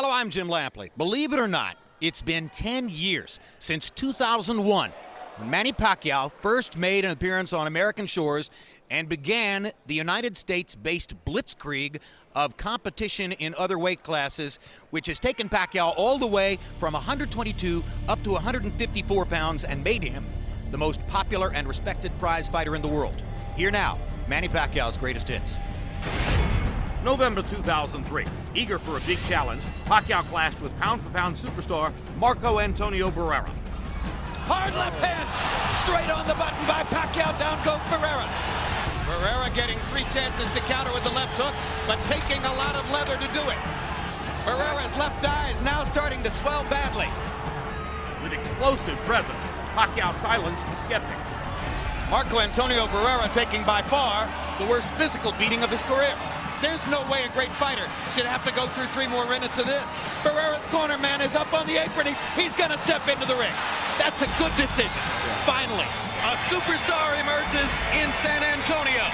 Hello, I'm Jim Lampley. Believe it or not, it's been 10 years since 2001 when Manny Pacquiao first made an appearance on American shores and began the United States-based blitzkrieg of competition in other weight classes, which has taken Pacquiao all the way from 122 up to 154 pounds and made him the most popular and respected prize fighter in the world. Here now, Manny Pacquiao's greatest hits. November 2003. Eager for a big challenge, Pacquiao clashed with pound-for-pound superstar Marco Antonio Barrera. Hard left hand, straight on the button by Pacquiao, down goes Barrera. Barrera getting 3 chances to counter with the left hook, but taking a lot of leather to do it. Barrera's left eye is now starting to swell badly. With explosive presence, Pacquiao silenced the skeptics. Marco Antonio Barrera taking by far the worst physical beating of his career. There's no way a great fighter should have to go through 3 more minutes of this. Barrera's corner man is up on the apron. He's going to step into the ring. That's a good decision. Finally, a superstar emerges in San Antonio.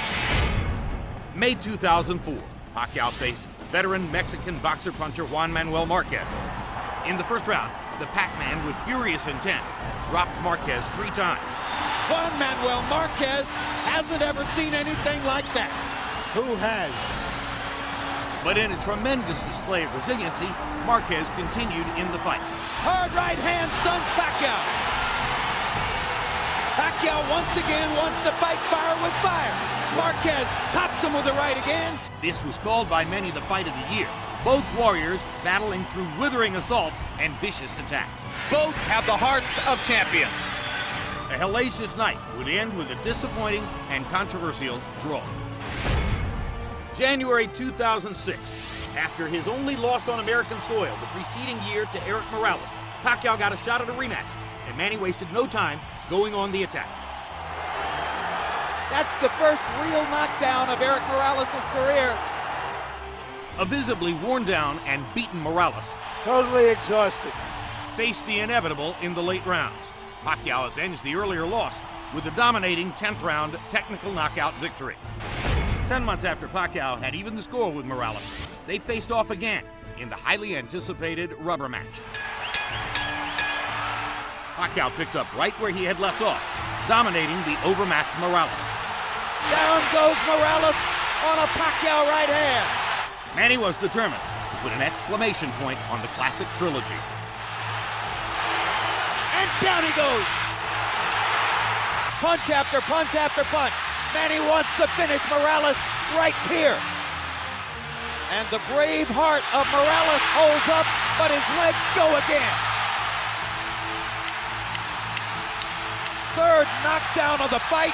May 2004, Pacquiao faced veteran Mexican boxer-puncher Juan Manuel Marquez. In the first round, the Pac-Man with furious intent dropped Marquez 3 times. Juan Manuel Marquez hasn't ever seen anything like that. Who has? But in a tremendous display of resiliency, Marquez continued in the fight. Hard right hand stuns Pacquiao. Pacquiao once again wants to fight fire with fire. Marquez pops him with the right again. This was called by many the fight of the year. Both warriors battling through withering assaults and vicious attacks. Both have the hearts of champions. A hellacious night would end with a disappointing and controversial draw. January 2006. After his only loss on American soil the preceding year to Eric Morales, Pacquiao got a shot at a rematch, and Manny wasted no time going on the attack. That's the first real knockdown of Eric Morales' career. A visibly worn down and beaten Morales Totally exhausted. faced the inevitable in the late rounds. Pacquiao avenged the earlier loss with a dominating 10th round technical knockout victory. 10 months after Pacquiao had evened the score with Morales, they faced off again in the highly anticipated rubber match. Pacquiao picked up right where he had left off, dominating the overmatched Morales. Down goes Morales on a Pacquiao right hand. Manny was determined to put an exclamation point on the classic trilogy. And down he goes. Punch after punch after punch. Manny wants to finish Morales right here. And the brave heart of Morales holds up, but his legs go again. Third knockdown of the fight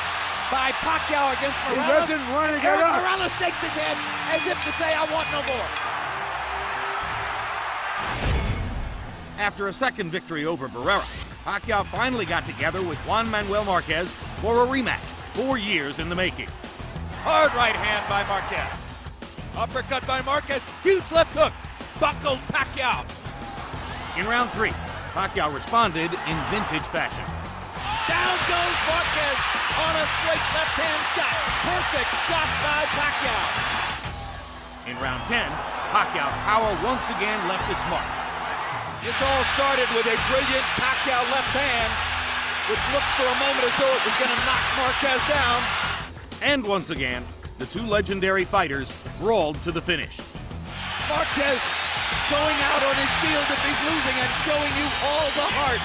by Pacquiao against Morales. He doesn't want to get Eric up. Morales shakes his head as if to say, I want no more. After a second victory over Barrera, Pacquiao finally got together with Juan Manuel Marquez for a rematch, 4 years in the making. Hard right hand by Marquez. Uppercut by Marquez. Huge left hook. Buckled Pacquiao. In round 3, Pacquiao responded in vintage fashion. Down goes Marquez on a straight left hand shot. Perfect shot by Pacquiao. In round 10, Pacquiao's power once again left its mark. This all started with a brilliant Pacquiao left hand, which looked for a moment as though it was going to knock Marquez down. And once again, the 2 legendary fighters brawled to the finish. Marquez going out on his shield if he's losing and showing you all the heart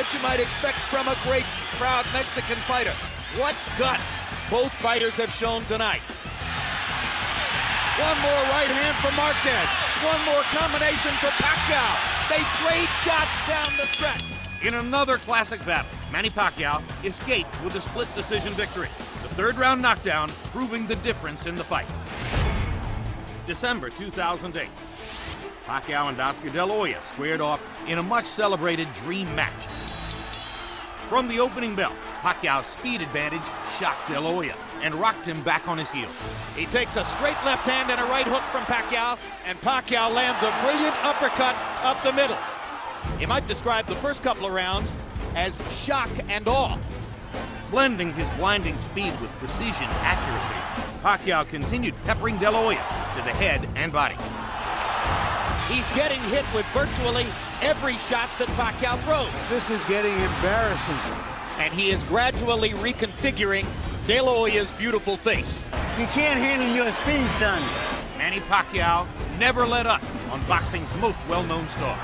that you might expect from a great, proud Mexican fighter. What guts both fighters have shown tonight. One more right hand for Marquez. One more combination for Pacquiao. They trade shots down the stretch. In another classic battle, Manny Pacquiao escaped with a split decision victory. The 3rd round knockdown proving the difference in the fight. December 2008. Pacquiao and Oscar De La Hoya squared off in a much celebrated dream match. From the opening bell, Pacquiao's speed advantage shocked De La Hoya and rocked him back on his heels. He takes a straight left hand and a right hook from Pacquiao, and Pacquiao lands a brilliant uppercut up the middle. You might describe the first couple of rounds as shock and awe. Blending his blinding speed with precision accuracy, Pacquiao continued peppering De La Hoya to the head and body. He's getting hit with virtually every shot that Pacquiao throws. This is getting embarrassing. And he is gradually reconfiguring De La Hoya's beautiful face. You can't handle your speed, son. Manny Pacquiao never let up on boxing's most well-known star.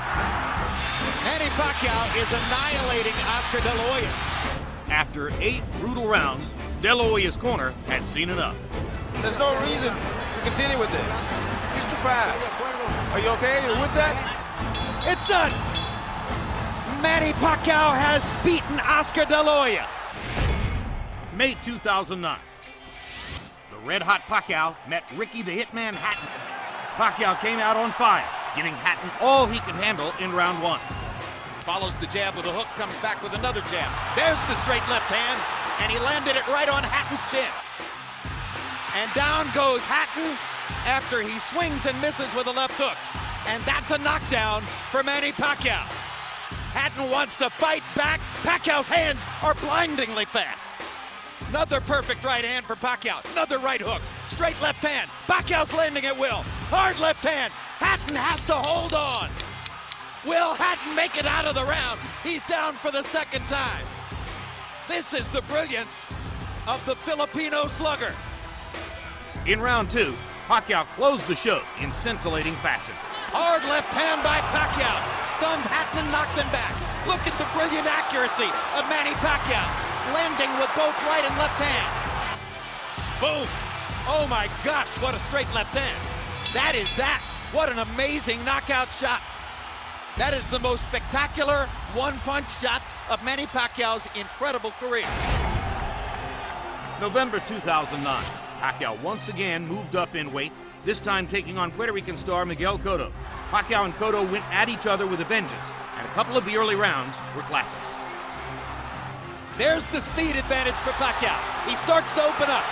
Manny Pacquiao is annihilating Oscar De La Hoya. After 8 brutal rounds, De La Hoya's corner had seen enough. There's no reason to continue with this. He's too fast. Are you okay? You with that? It's done. Manny Pacquiao has beaten Oscar De La Hoya. May 2009. The red-hot Pacquiao met Ricky the Hitman Hatton. Pacquiao came out on fire, giving Hatton all he could handle in round 1. Follows the jab with a hook, comes back with another jab. There's the straight left hand, and he landed it right on Hatton's chin. And down goes Hatton after he swings and misses with a left hook. And that's a knockdown for Manny Pacquiao. Hatton wants to fight back. Pacquiao's hands are blindingly fast. Another perfect right hand for Pacquiao. Another right hook. Straight left hand. Pacquiao's landing at will. Hard left hand. Hatton has to hold on. Will Hatton make it out of the round? He's down for the second time. This is the brilliance of the Filipino slugger. In round 2, Pacquiao closed the show in scintillating fashion. Hard left hand by Pacquiao. Stunned Hatton and knocked him back. Look at the brilliant accuracy of Manny Pacquiao. Landing with both right and left hands. Boom. Oh my gosh, what a straight left hand. That is that. What an amazing knockout shot. That is the most spectacular one-punch shot of Manny Pacquiao's incredible career. November 2009, Pacquiao once again moved up in weight, this time taking on Puerto Rican star Miguel Cotto. Pacquiao and Cotto went at each other with a vengeance, and a couple of the early rounds were classics. There's the speed advantage for Pacquiao. He starts to open up.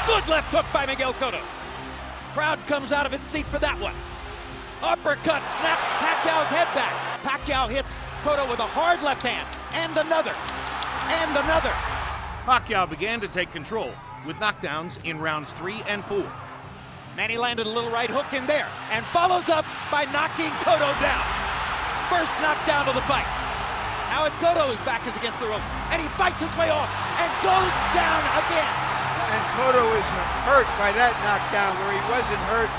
Good left hook by Miguel Cotto. Crowd comes out of its seat for that one. Uppercut snaps Pacquiao's head back. Pacquiao hits Cotto with a hard left hand, and another, and another. Pacquiao began to take control with knockdowns in rounds 3 and 4. Manny landed a little right hook in there, and follows up by knocking Cotto down. First knockdown of the fight. Now it's Cotto whose back is against the ropes, and he fights his way off, and goes down again. And Cotto is hurt by that knockdown where he wasn't hurt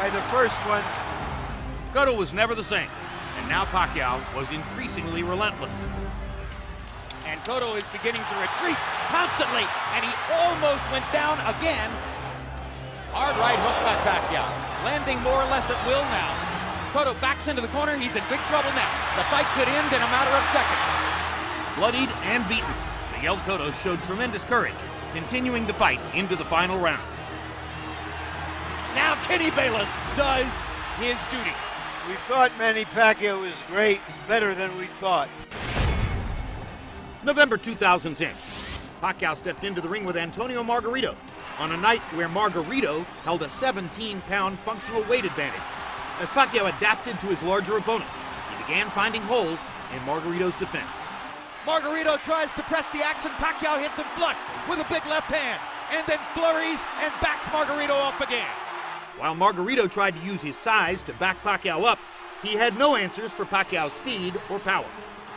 by the first one. Cotto was never the same, and now Pacquiao was increasingly relentless. And Cotto is beginning to retreat constantly, and he almost went down again. Hard right hook by Pacquiao, landing more or less at will now. Cotto backs into the corner, he's in big trouble now. The fight could end in a matter of seconds. Bloodied and beaten, Miguel Cotto showed tremendous courage, continuing to fight into the final round. Now Kenny Bayless does his duty. We thought Manny Pacquiao was great. It's better than we thought. November 2010, Pacquiao stepped into the ring with Antonio Margarito on a night where Margarito held a 17-pound functional weight advantage. As Pacquiao adapted to his larger opponent, he began finding holes in Margarito's defense. Margarito tries to press the action. Pacquiao hits him flush with a big left hand, and then flurries and backs Margarito off again. While Margarito tried to use his size to back Pacquiao up, he had no answers for Pacquiao's speed or power.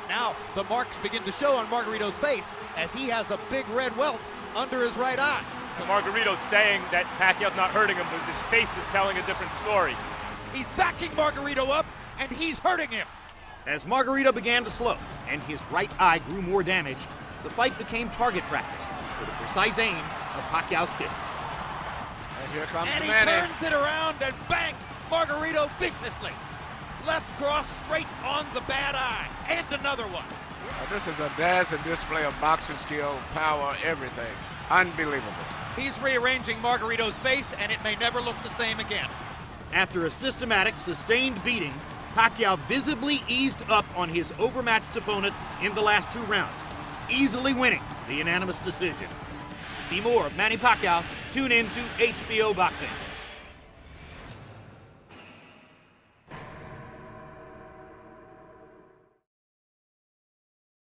Now the marks begin to show on Margarito's face as he has a big red welt under his right eye. So Margarito's saying that Pacquiao's not hurting him, but his face is telling a different story. He's backing Margarito up, and he's hurting him. As Margarito began to slow and his right eye grew more damaged, the fight became target practice with a precise aim of Pacquiao's fists. And here comes And he Manny. turns it around and bangs Margarito viciously. Left cross straight on the bad eye, and another one. This is a dazzling display of boxing skill, power, everything. Unbelievable. He's rearranging Margarito's face, and it may never look the same again. After a systematic, sustained beating, Pacquiao visibly eased up on his overmatched opponent in the last 2 rounds, easily winning the unanimous decision. To see more of Manny Pacquiao, tune in to HBO Boxing.